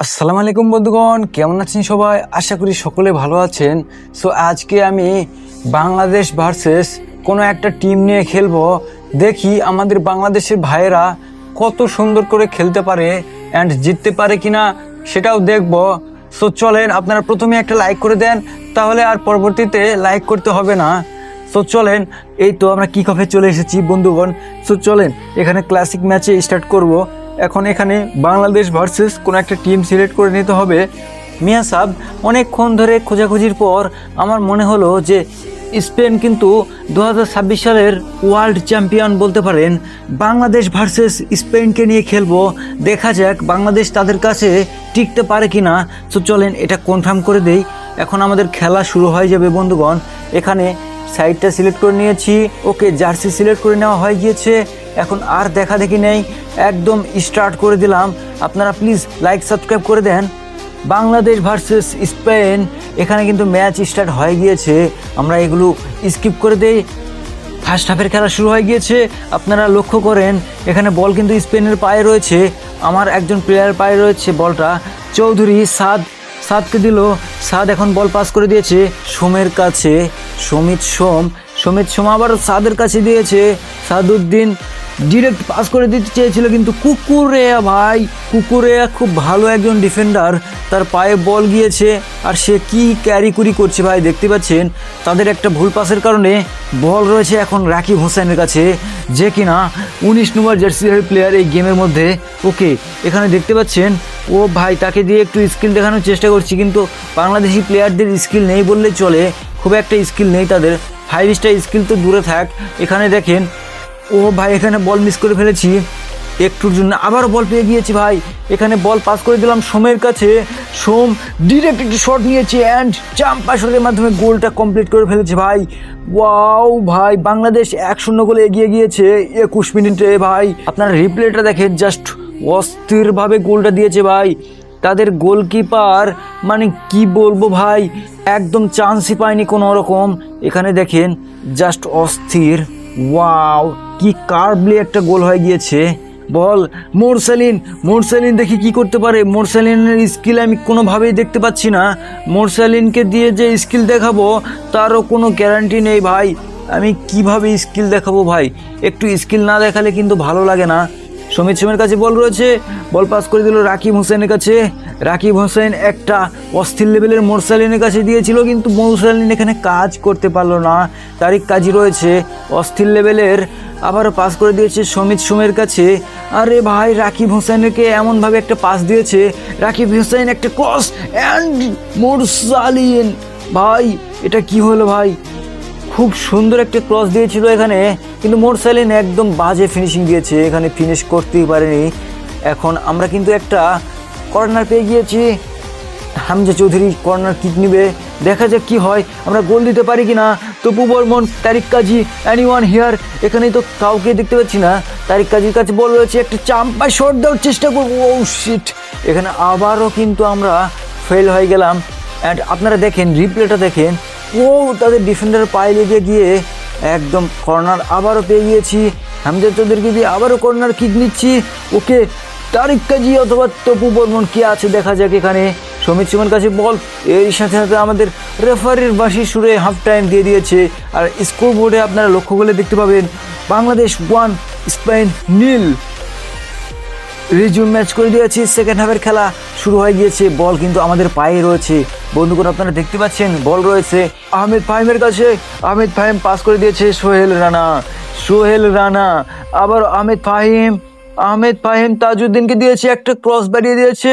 আসসালামু আলাইকুম বন্ধুগণ, কেমন আছেন সবাই? আশা করি সকলে ভালো আছেন। সো আজকে আমি বাংলাদেশ ভার্সেস কোনো একটা টিম নিয়ে খেলবো। দেখি আমাদের বাংলাদেশের ভাইয়েরা কত সুন্দর করে খেলতে পারে অ্যান্ড জিততে পারে কিনা সেটাও দেখব। সো চলেন, আপনারা প্রথমে একটা লাইক করে দেন, তাহলে আর পরবর্তীতে লাইক করতে হবে না। সো চলেন, এই তো আমরা কিক অফে চলে এসেছি বন্ধুগণ। সো চলেন এখানে ক্লাসিক ম্যাচে স্টার্ট করব। এখন এখানে বাংলাদেশ ভার্সেস কোনো একটা টিম সিলেক্ট করে নিতে হবে। মিয়া সাহেব, অনেকক্ষণ ধরে খোঁজাখুঁজির পর আমার মনে হলো যে স্পেন কিন্তু 2026 সালের ওয়ার্ল্ড চ্যাম্পিয়ন বলতে পারেন। বাংলাদেশ ভার্সেস স্পেনকে নিয়ে খেলবো, দেখা যাক বাংলাদেশ তাদের কাছে টিকতে পারে কি না। সো চলেন এটা কনফার্ম করে দেই। এখন আমাদের খেলা শুরু হয়ে যাবে বন্ধুগণ। এখানে সাইডটা সিলেক্ট করে নিয়েছি, ওকে জার্সি সিলেক্ট করে নেওয়া হয়ে গিয়েছে। এখন আর দেখা দেখি নেই, একদম স্টার্ট করে দিলাম। আপনারা প্লিজ লাইক সাবস্ক্রাইব করে দেন। বাংলাদেশ ভার্সেস স্পেন, এখানে কিন্তু ম্যাচ স্টার্ট হয়ে গিয়েছে। আমরা এগুলো স্কিপ করে দেই। ফার্স্ট হাফের খেলা শুরু হয়ে গিয়েছে। আপনারা লক্ষ্য করেন এখানে বল কিন্তু স্পেনের পায়ে রয়েছে, আমার একজন প্লেয়ার পায়ে রয়েছে বলটা। চৌধুরী সাদকে দিল, সাদ এখন বল পাস করে দিয়েছে সোমের কাছে। সমিত সোম আবার সাদের কাছে দিয়েছে। সাদউদ্দিন ডিরেক্ট পাস করে দিতে চেয়েছিল, কিন্তু কুকুরেয়া খুব ভালো একজন ডিফেন্ডার, তার পায়ে বল গিয়েছে আর সে কি ক্যারি করছে ভাই, দেখতে পাচ্ছেন। তাদের একটা ভুল পাসের কারণে বল রয়েছে এখন রাকিব হোসেনের কাছে, যে কিনা 19 নম্বর জার্সির প্লেয়ার এই গেমের মধ্যে। ওকে, এখানে দেখতে পাচ্ছেন ও ভাই তাকে দিয়ে একটু স্কিল দেখানোর চেষ্টা করছি, কিন্তু বাংলাদেশি প্লেয়ারদের স্কিল নেই বললেই চলে, খুব একটা স্কিল নেই তাদের। 5 স্টার স্কিল তো দূরে থাক। এখানে দেখেন ও ভাই, এখানে বল মিস করে ফেলেছি একটুর জন্য, আবারও বল পেয়ে গিয়েছি ভাই। এখানে বল পাস করে দিলাম সোমের কাছে। সোম ডিরেক্ট একটি শট নিয়েছে অ্যান্ড জাম্প শটের মাধ্যমে গোলটা কমপ্লিট করে ফেলেছে ভাই। ওয়াও ভাই, বাংলাদেশ 1-0 গোলে এগিয়ে গিয়েছে 21 মিনিটে ভাই। আপনারা রিপ্লেটা দেখেন, জাস্ট অস্থিরভাবে গোলটা দিয়েছে ভাই তাদের গোলকিপার। মানে কি বলবো ভাই, একদম চান্সই পায়নি কোনো রকম। এখানে দেখেন জাস্ট অস্থির। ওয়াও, কি কার্ভলি একটা গোল হয়ে গিয়েছে। বল মোরসালিন দেখি কি করতে পারে। মোরসালিনের স্কিল আমি কোনোভাবেই দেখতে পাচ্ছি না। মোরসালিনকে দিয়ে যে স্কিল দেখাবো তারও কোনো গ্যারান্টি নেই ভাই। আমি কিভাবে স্কিল দেখাবো ভাই, একটু স্কিল না দেখালে কিন্তু ভালো লাগে না। সোমের কাছে বল রয়েছে, বল পাস করে দিল রাকিব হোসেনের কাছে। রাকিব হোসেন একটা অস্থির লেভেলের মোরসালিনের কাছে দিয়েছিল, কিন্তু মোরসালিন এখানে কাজ করতে পারলো না। তারিক কাজী রয়েছে অস্থির লেভেলের, আবারও পাস করে দিয়েছে সোমের কাছে। আরে ভাই, রাকিব হোসেনকে এমনভাবে একটা পাস দিয়েছে, রাকিব হোসেন একটা ক্রস অ্যান্ড মোরসালিন। ভাই এটা কি হলো ভাই, খুব সুন্দর একটা ক্রস দিয়েছিল এখানে, কিন্তু মোরসালিন একদম বাজে ফিনিশিং দিয়েছে, এখানে ফিনিশ করতেই পারেনি। এখন আমরা কিন্তু একটা কর্নার পেয়ে গিয়েছি। হামজা চৌধুরী কর্নার কিক নিবে, দেখা যাক কি হয়, আমরা গোল দিতে পারি কি না। তপু বর্মন, তারিক কাজী, এনিওয়ান হিয়ার, এখানেই তো কাউকে দেখতে পাচ্ছি না। তারিক কাজীর কাছে বল রয়েছে, একটা চাম্পায় শট দেওয়ার চেষ্টা করবো। ও শিট, এখানে আবারও কিন্তু আমরা ফেল হয়ে গেলাম। অ্যান্ড আপনারা দেখেন রিপ্লেটা দেখেন, ও তাদের ডিফেন্ডার পায়ে লেগে গিয়ে একদম কর্নার আবারও পেয়ে গিয়েছি। হামজা চৌধুরীকে দিয়ে আবারও কর্নার কিক নিচ্ছি। ওকে, তারিক কাজী অথবা তপু বর্মন কে আছে দেখা যাক। এখানে সোমের কাছে বল, এর সাথে সাথে আমাদের রেফারির বাঁশি সুরে হাফ টাইম দিয়ে দিয়েছে। আর স্কোর বোর্ডে আপনারা লক্ষ্য করলে দেখতে পাবেন বাংলাদেশ 1 স্পেন 0 রিজিউম ম্যাচ করে দিয়েছি। সেকেন্ড হাফের খেলা শুরু হয়ে গিয়েছে। বল কিন্তু আমাদের পায়ে রয়েছে বন্ধুগণ, আপনারা দেখতে পাচ্ছেন বল রয়েছে আহমেদ ফাহিমের কাছে। আহমেদ ফাহিম পাস করে দিয়েছে সোহেল রানা, আবার আহমেদ ফাহিম তাজউদ্দিনকে দিয়েছে, একটা ক্রস বাড়িয়ে দিয়েছে,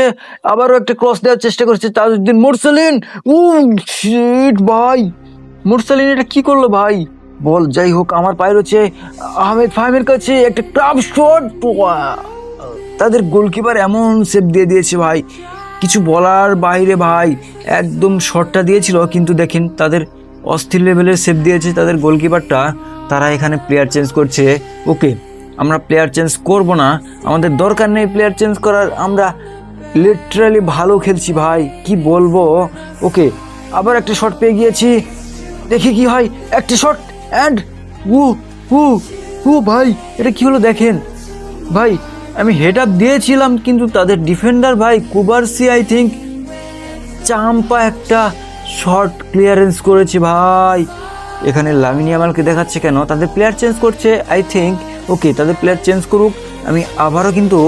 আবারও একটা ক্রস দেওয়ার চেষ্টা করছে তাজউদ্দিন। মোরসালিন, ও শিট ভাই, মোরসালিন এটা কি করলো ভাই। বল যাই হোক আমার পায়ে রয়েছে আহমেদ ফাহিমের কাছে, একটা ক্রাব শট। তাদের গোলকিপার এমন সেভ দিয়ে দিয়েছে ভাই, কিছু বলার বাইরে ভাই। একদম শটটা দিয়েছিল, কিন্তু দেখেন তাদের অস্থির লেভেলের সেভ দিয়েছে তাদের গোলকিপারটা। তারা এখানে প্লেয়ার চেঞ্জ করছে। ওকে, আমরা প্লেয়ার চেঞ্জ করব না, আমাদের দরকার নেই প্লেয়ার চেঞ্জ করার, আমরা লিটারালি ভালো খেলছি ভাই, কি বলবো। ওকে, আবার একটা শট পেয়ে গিয়েছি, দেখি কি হয়। একটা শট অ্যান্ড ও ভাই, এটা কি হলো দেখেন ভাই, আমি হেড আপ দিয়েছিলাম, কিন্তু তাদের ডিফেন্ডার ভাই কুবারসি আই থিঙ্ক চাম্পা একটা শট ক্লিয়ারেন্স করেছে ভাই। এখানে লামিন ইয়ামালকে দেখাচ্ছে কেন? তাদের প্লেয়ার চেঞ্জ করছে আই থিঙ্ক। ওকে, তাদের প্লেয়ার চেঞ্জ করুক। আমি আবারও কিন্তু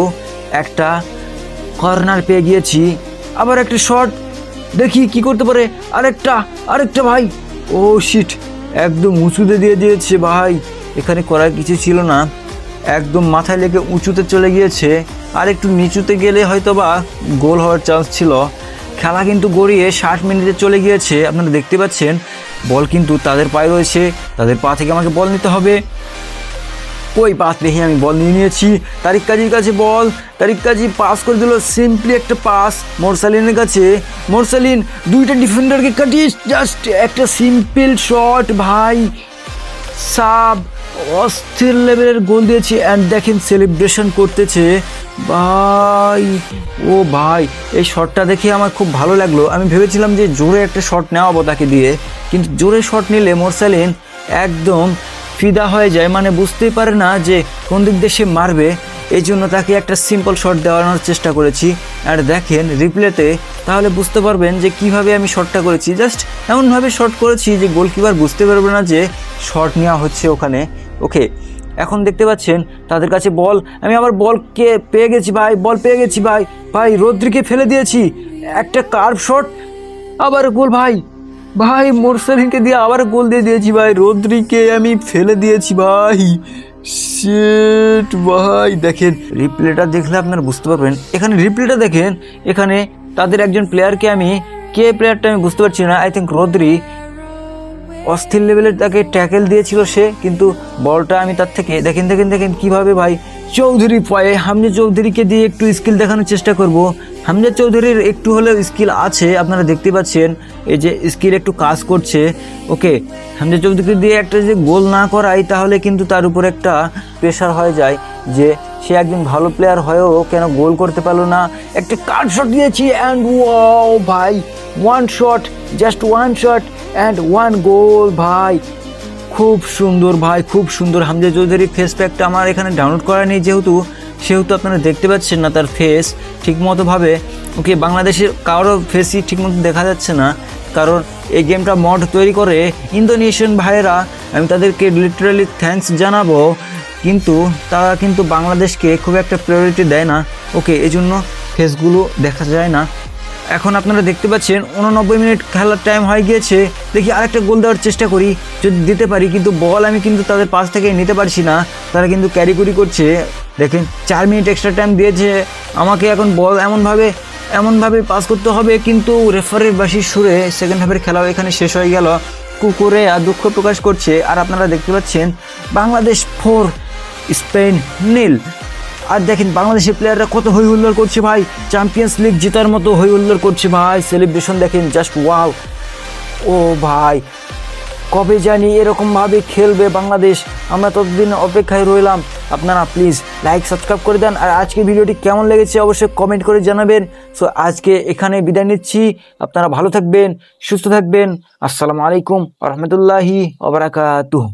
একটা কর্নার পেয়ে গিয়েছি, আবার একটা শট, দেখি কি করতে পারে। আরেকটা ভাই, ও শিট, একদম উঁচুতে দিয়ে দিয়েছে ভাই। এখানে করার কিছু ছিল না, একদম মাথায় লেগে উঁচুতে চলে গিয়েছে। আর একটু নিচুতে গেলে হয়তো বা গোল হওয়ার চান্স ছিল। খেলা কিন্তু গড়িয়ে 60 মিনিটে চলে গিয়েছে। আপনারা দেখতে পাচ্ছেন বল কিন্তু তাদের পায়ে রয়েছে, তাদের পা থেকে আমাকে বল নিতে হবে। ওই পাস দেখে আমি বল নিয়ে নিয়েছি। তারিক কাজীর কাছে বল, তারিক কাজী পাস করে দিল, সিম্পলি একটা পাস মোরসালিনের কাছে। মোরসালিন দুইটা ডিফেন্ডারকে কাটিয়ে জাস্ট একটা সিম্পল শট ভাই, সাব অস্থির লেভেলের গোল দিয়েছে। অ্যান্ড দেখেন সেলিব্রেশন করতেছে ভাই। ও ভাই, এই শটটা দেখে আমার খুব ভালো লাগলো। আমি ভেবেছিলাম যে জোরে একটা শট নেওয়াবো তাকে দিয়ে, কিন্তু জোরে শট নিলে মোরসালিন একদম ফিদা হয়ে যায়, মানে বুঝতেই পারে না যে কোন দিক দিয়ে সে মারবে। এই জন্য তাকে একটা সিম্পল শট দেওয়ানোর চেষ্টা করেছি। আর দেখেন রিপ্লেতে, তাহলে বুঝতে পারবেন যে কিভাবে আমি শটটা করেছি। জাস্ট এমনভাবে শট করেছি যে গোলকিপার বুঝতে পারবে না যে শট নেওয়া হচ্ছে ওখানে। ওকে, এখন দেখতে পাচ্ছেন তাদের কাছে বল, আমি আবার বলকে পেয়ে গেছি ভাই, বল পেয়ে গেছি ভাই। ভাই রদ্রিকে ফেলে দিয়েছি, একটা কার্ভ শট, আবার গোল ভাই। ভাই মোরসালিনকে দিয়ে আবার গোল দিয়ে দিয়েছি ভাই, রদ্রিকে আমি ফেলে দিয়েছি ভাই। শিট ভাই, দেখেন রিপ্লেটা দেখলে আপনারা বুঝতে পারবেন। এখানে রিপ্লেটা দেখেন, এখানে তাদের একজন প্লেয়ারকে আমি, কে প্লেয়ারটা আমি বুঝতে পারছি না, আই থিঙ্ক রদ্রি, অস্থির লেভেলের তাকে ট্যাকেল দিয়েছিল সে, কিন্তু বলটা আমি তার থেকে দেখেন কিভাবে ভাই চৌধুরী পায়ে, হামজা চৌধুরীকে দিয়ে একটু স্কিল দেখানোর চেষ্টা করব। হামজা চৌধুরীর একটু হলেও স্কিল আছে, আপনারা দেখতে পাচ্ছেন এই যে স্কিল একটু কাজ করছে। ওকে, হামজা চৌধুরীকে দিয়ে একটা যে গোল না করাই, তাহলে কিন্তু তার উপর একটা প্রেশার হয়ে যায় যে সে একজন ভালো প্লেয়ার হয়েও কেন গোল করতে পারলো না। একটা কার্ড শট দিয়েছি অ্যান্ড ওয়াও ভাই, one shot, just one shot and one গোল ভাই। খুব সুন্দর ভাই, খুব সুন্দর। হামজা চৌধুরীর ফেস প্যাকটা আমার এখানে ডাউনলোড করা নেই, সেহেতু আপনারা দেখতে পাচ্ছেন না তার ফেস ঠিকমতো ভাবে। ওকে, বাংলাদেশের কারোর ফেসই ঠিকমতো দেখা যাচ্ছে না, কারণ এই গেমটা মড তৈরি করে ইন্দোনেশিয়ান ভাইয়েরা। আমি তাদেরকে লিটারালি থ্যাঙ্কস জানাবো, কিন্তু তারা কিন্তু বাংলাদেশকে খুব একটা প্রায়োরিটি দেয় না। ওকে, এই জন্য ফেসগুলো দেখা যায় না। এখন আপনারা দেখতে পাচ্ছেন 89 মিনিট খেলার টাইম হয়ে গিয়েছে। দেখি আরেকটা গোল দেওয়ার চেষ্টা করি, যদি দিতে পারি, কিন্তু বল আমি কিন্তু তাদের পাশ থেকে নিতে পারছি না, তারা কিন্তু ক্যারি করছে। দেখেন 4 মিনিট এক্সট্রা টাইম দিয়েছে আমাকে, এখন বল এমনভাবে পাস করতে হবে, কিন্তু রেফারির বাঁশির সুরে সেকেন্ড হাফের খেলাও এখানে শেষ হয়ে গেল। কুকুরে আর দুঃখ প্রকাশ করছে। আর আপনারা দেখতে পাচ্ছেন বাংলাদেশ 4 স্পেন 0। আর দেখেন বাংলাদেশের প্লেয়াররা কত হই হুল্লোড় করছে ভাই, চ্যাম্পিয়ন্স লিগ জেতার মতো হই হুল্লোড় করছে ভাই। সেলিব্রেশন দেখেন, জাস্ট ওয়াও। ও ভাই, কবে জানি এরকমভাবে খেলবে বাংলাদেশ, আমরা ততদিন অপেক্ষায় রইলাম। আপনারা প্লিজ লাইক সাবস্ক্রাইব করে দেন। আর আজকে ভিডিওটি কেমন লেগেছে অবশ্যই কমেন্ট করে জানাবেন। সো আজকে এখানে বিদায় নিচ্ছি, আপনারা ভালো থাকবেন, সুস্থ থাকবেন। আসসালামু আলাইকুম ওয়া রাহমাতুল্লাহি ওয়া বারাকাতুহু।